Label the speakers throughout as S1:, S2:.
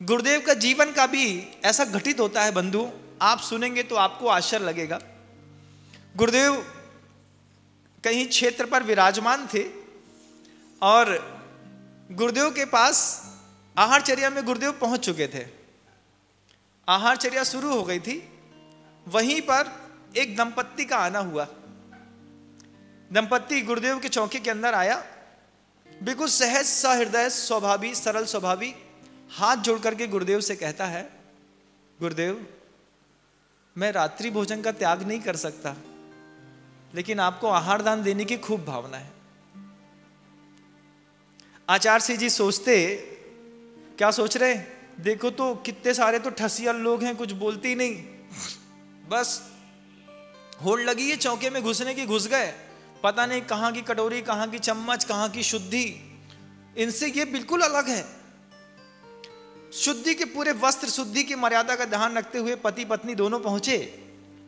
S1: गुरुदेव का जीवन का भी ऐसा घटित होता है बंधु, आप सुनेंगे तो आपको आश्चर्य लगेगा। गुरुदेव कहीं क्षेत्र पर विराजमान थे और गुरुदेव के पास आहारचर्या में गुरुदेव पहुंच चुके थे। आहारचर्या शुरू हो गई थी। वहीं पर एक दंपत्ति का आना हुआ। दंपत्ति गुरुदेव के चौकी के अंदर आया, बिल्कुल सहज सहृदय स्वभावी सरल स्वभावी, हाथ जोड़ करके गुरुदेव से कहता है, गुरुदेव मैं रात्रि भोजन का त्याग नहीं कर सकता, लेकिन आपको आहार दान देने की खूब भावना है। आचार्य सिंह जी सोचते, क्या सोच रहे, देखो तो कितने सारे तो ठसियल लोग हैं, कुछ बोलते ही नहीं, बस होड़ लगी है चौके में घुसने की, घुस गए, पता नहीं कहां की कटोरी, कहां की चम्मच, कहां की शुद्धि, इनसे ये बिल्कुल अलग है। शुद्धि के पूरे वस्त्र शुद्धि की मर्यादा का ध्यान रखते हुए पति पत्नी दोनों पहुंचे।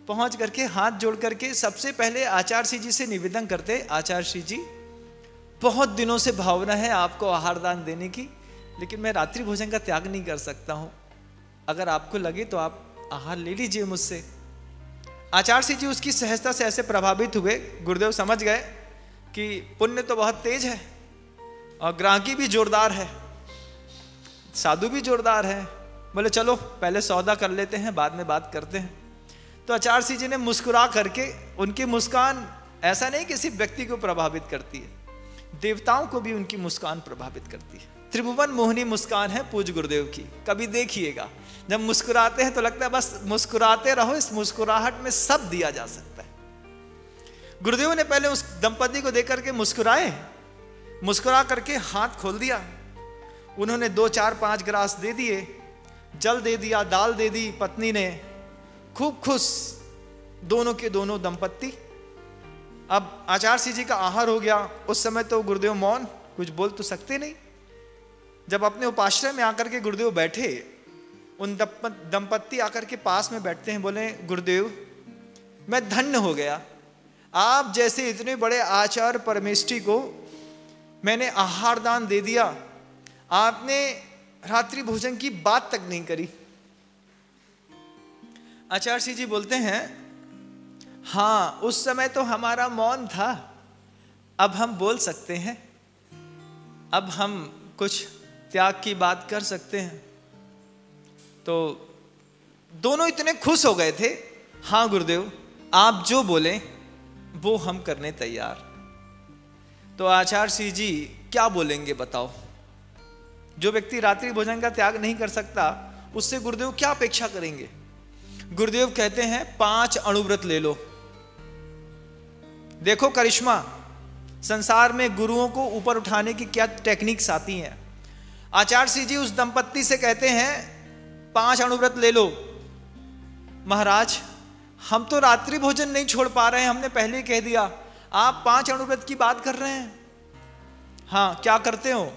S1: पहुंच करके हाथ जोड़ करके सबसे पहले आचार्य सिंह जी से निवेदन करते, आचार्य सिंह जी बहुत दिनों से भावना है आपको आहार दान देने की, लेकिन मैं रात्रि भोजन का त्याग नहीं कर सकता हूं, अगर आपको लगे तो आप आहार ले लीजिए मुझसे। आचार्य सिंह जी उसकी सहजता से ऐसे प्रभावित हुए, गुरुदेव समझ गए कि पुण्य तो बहुत तेज है और ग्राहकी भी जोरदार है, साधु भी जोरदार है। बोले चलो पहले सौदा कर लेते हैं, बाद में बात करते हैं। तो आचार्य सिंह जी ने मुस्कुरा करके, उनकी मुस्कान ऐसा नहीं किसी व्यक्ति को प्रभावित करती है, देवताओं को भी उनकी मुस्कान प्रभावित करती है। त्रिभुवन मोहिनी मुस्कान है पूज्य गुरुदेव की, कभी देखिएगा जब मुस्कुराते हैं तो लगता है बस मुस्कुराते रहो, इस मुस्कुराहट में सब दिया जा सकता है। गुरुदेव ने पहले उस दंपति को देख करके मुस्कुराए, मुस्कुरा करके हाथ खोल दिया, उन्होंने 2 4 5 गिलास दे दिए, जल दे दिया, दाल दे दी, पत्नी ने खूब खुश, दोनों के दोनों दंपत्ति। अब आचार्य सिंह जी का आहार हो गया। उस समय तो गुरुदेव मौन, कुछ बोल तो सकते नहीं। जब अपने उपाश्रय में आकर के गुरुदेव बैठे, उन दंपत्ति आकर के पास में बैठते हैं, बोले गुरुदेव मैं धन्य हो गया, आप जैसे इतने बड़े आचार्य परमेष्ठी को मैंने आहार दान दे दिया, आपने रात्रि भोजन की बात तक नहीं करी। आचार्य सिंह जी बोलते हैं, हाँ उस समय तो हमारा मौन था, अब हम बोल सकते हैं, अब हम कुछ त्याग की बात कर सकते हैं। तो दोनों इतने खुश हो गए थे, हाँ गुरुदेव आप जो बोले वो हम करने तैयार। तो आचार्य सिंह जी क्या बोलेंगे बताओ। जो व्यक्ति रात्रि भोजन का त्याग नहीं कर सकता, उससे गुरुदेव क्या अपेक्षा करेंगे। गुरुदेव कहते हैं 5 अणुव्रत ले लो। देखो करिश्मा, संसार में गुरुओं को ऊपर उठाने की क्या टेक्निक्स आती हैं। आचार्य सिंह जी उस दंपत्ति से कहते हैं 5 अणुव्रत ले लो। महाराज हम तो रात्रि भोजन नहीं छोड़ पा रहे हैं, हमने पहले ही कह दिया, आप 5 अणुव्रत की बात कर रहे हैं। हाँ क्या करते हो।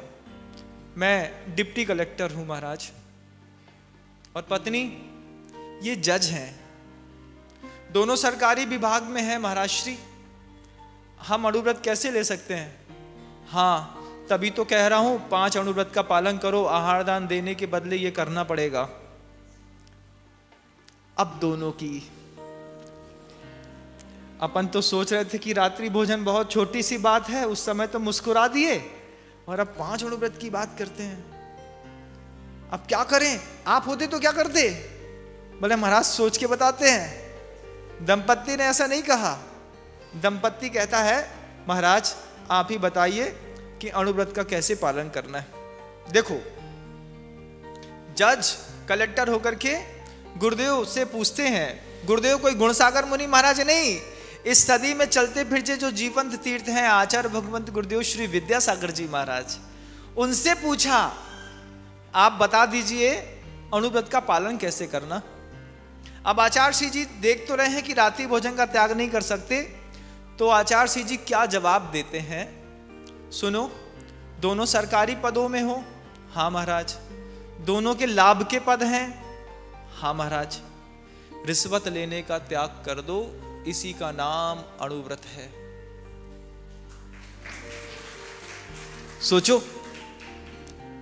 S1: मैं डिप्टी कलेक्टर हूं महाराज, और पत्नी ये जज हैं, दोनों सरकारी विभाग में है महाराज श्री, हम अणुव्रत कैसे ले सकते हैं। हाँ तभी तो कह रहा हूं 5 अणुव्रत का पालन करो, आहार दान देने के बदले ये करना पड़ेगा। अब दोनों की, अपन तो सोच रहे थे कि रात्रि भोजन बहुत छोटी सी बात है, उस समय तो मुस्कुरा दिए, और अब 5 अणुव्रत की बात करते हैं। अब क्या करें, आप होते तो क्या करते। बोले महाराज सोच के बताते हैं। दंपत्ति ने ऐसा नहीं कहा। दंपत्ति कहता है महाराज आप ही बताइए कि अणुव्रत का कैसे पालन करना है। देखो जज कलेक्टर होकर के गुरुदेव से पूछते हैं। गुरुदेव कोई गुणसागर मुनि महाराज नहीं, इस सदी में चलते फिरते जो जीवंत तीर्थ हैं आचार्य भगवंत गुरुदेव श्री विद्यासागर जी महाराज, उनसे पूछा आप बता दीजिए अणुव्रत का पालन कैसे करना। अब आचार्य सिंह जी देख तो रहे हैं कि रात्रि भोजन का त्याग नहीं कर सकते, तो आचार्य सिंह जी क्या जवाब देते हैं सुनो। दोनों सरकारी पदों में हो। हाँ महाराज। दोनों के लाभ के पद हैं। हाँ महाराज। रिश्वत लेने का त्याग कर दो, इसी का नाम अणुव्रत है। सोचो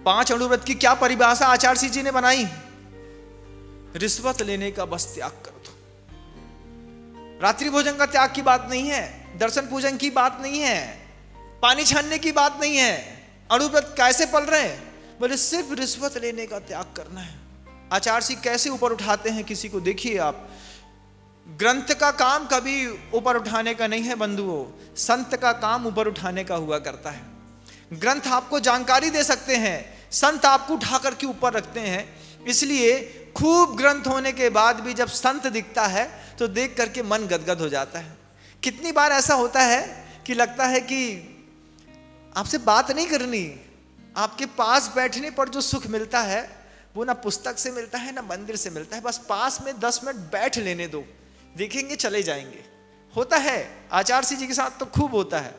S1: 5 अणुव्रत की क्या परिभाषा आचार्य सिंह जी ने बनाई? रिश्वत लेने का बस त्याग कर दो। रात्रि भोजन का त्याग की बात नहीं है, दर्शन पूजन की बात नहीं है, पानी छानने की बात नहीं है। अणुव्रत कैसे पल रहे हैं? बोले सिर्फ रिश्वत लेने का त्याग करना है। आचार्य सिंह कैसे ऊपर उठाते हैं किसी को, देखिए आप। ग्रंथ का काम कभी ऊपर उठाने का नहीं है बंधुओं, संत का काम ऊपर उठाने का हुआ करता है। ग्रंथ आपको जानकारी दे सकते हैं, संत आपको उठा करके ऊपर रखते हैं। इसलिए खूब ग्रंथ होने के बाद भी जब संत दिखता है तो देख करके मन गदगद हो जाता है। कितनी बार ऐसा होता है कि लगता है कि आपसे बात नहीं करनी, आपके पास बैठने पर जो सुख मिलता है वो ना पुस्तक से मिलता है ना मंदिर से मिलता है। बस पास में 10 मिनट बैठ लेने दो, देखेंगे चले जाएंगे। होता है, आचार्य सिंह जी के साथ तो खूब होता है।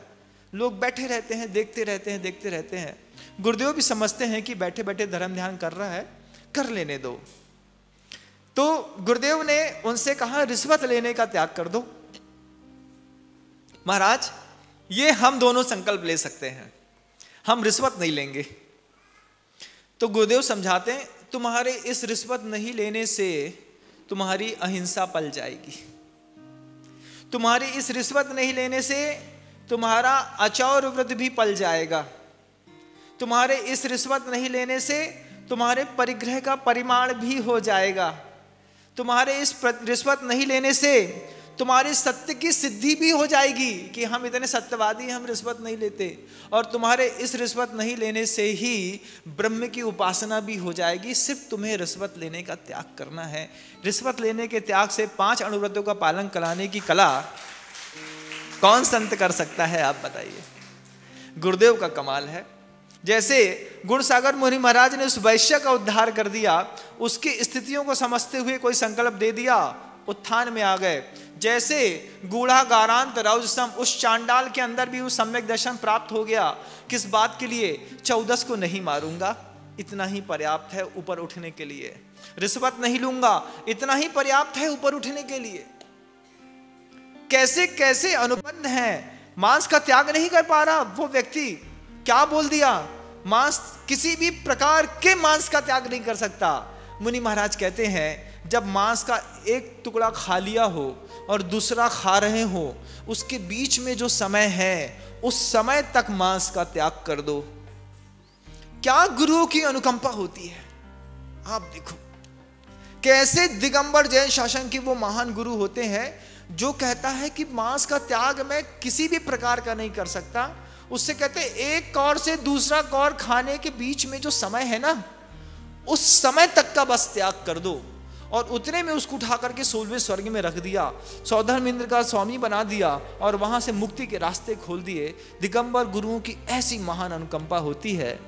S1: लोग बैठे रहते हैं, देखते रहते हैं, देखते रहते हैं। गुरुदेव भी समझते हैं कि बैठे बैठे धर्म ध्यान कर रहा है, कर लेने दो। तो गुरुदेव ने उनसे कहा रिश्वत लेने का त्याग कर दो। महाराज ये हम दोनों संकल्प ले सकते हैं, हम रिश्वत नहीं लेंगे। तो गुरुदेव समझाते हैं तुम्हारे इस रिश्वत नहीं लेने से तुम्हारी अहिंसा पल जाएगी, तुम्हारी इस रिश्वत नहीं लेने से तुम्हारा अचौर व्रत भी पल जाएगा, तुम्हारे इस रिश्वत नहीं लेने से तुम्हारे परिग्रह का परिमाण भी हो जाएगा, तुम्हारे इस रिश्वत नहीं लेने से तुम्हारी सत्य की सिद्धि भी हो जाएगी कि हम इतने सत्यवादी हैं, हम रिश्वत नहीं लेते। और तुम्हारे इस रिश्वत नहीं लेने से ही ब्रह्म की उपासना भी हो जाएगी। सिर्फ तुम्हें रिश्वत लेने का त्याग करना है। रिश्वत लेने के त्याग से 5 अणुव्रतों का पालन कराने की कला कौन संत कर सकता है, आप बताइए। गुरुदेव का कमाल है। जैसे गुणसागर मुनि महाराज ने उस वैश्य का उद्धार कर दिया, उसकी स्थितियों को समझते हुए कोई संकल्प दे दिया, उत्थान में आ गए। जैसे गूढ़ा गारांत रौजसम उस चांडाल के अंदर भी उस सम्यक दर्शन प्राप्त हो गया। किस बात के लिए? 14 को नहीं मारूंगा, इतना ही पर्याप्त है ऊपर उठने के लिए। रिश्वत नहीं लूंगा, इतना ही पर्याप्त है ऊपर उठने के लिए। कैसे कैसे अनुबंध हैं, मांस का त्याग नहीं कर पा रहा वो व्यक्ति। क्या बोल दिया? मांस, किसी भी प्रकार के मांस का त्याग नहीं कर सकता। मुनि महाराज कहते हैं जब मांस का एक टुकड़ा खा लिया हो और दूसरा खा रहे हो, उसके बीच में जो समय है उस समय तक मांस का त्याग कर दो। क्या गुरुओं की अनुकंपा होती है। आप देखो कैसे दिगंबर जैन शासन के वो महान गुरु होते हैं जो कहता है कि मांस का त्याग मैं किसी भी प्रकार का नहीं कर सकता। उससे कहते एक कौर से दूसरा कौर खाने के बीच में जो समय है ना, उस समय तक का बस त्याग कर दो। और उतने में उसको उठा करके 16वें स्वर्ग में रख दिया, सौधर्म इंद्र का स्वामी बना दिया और वहां से मुक्ति के रास्ते खोल दिए। दिगंबर गुरुओं की ऐसी महान अनुकंपा होती है।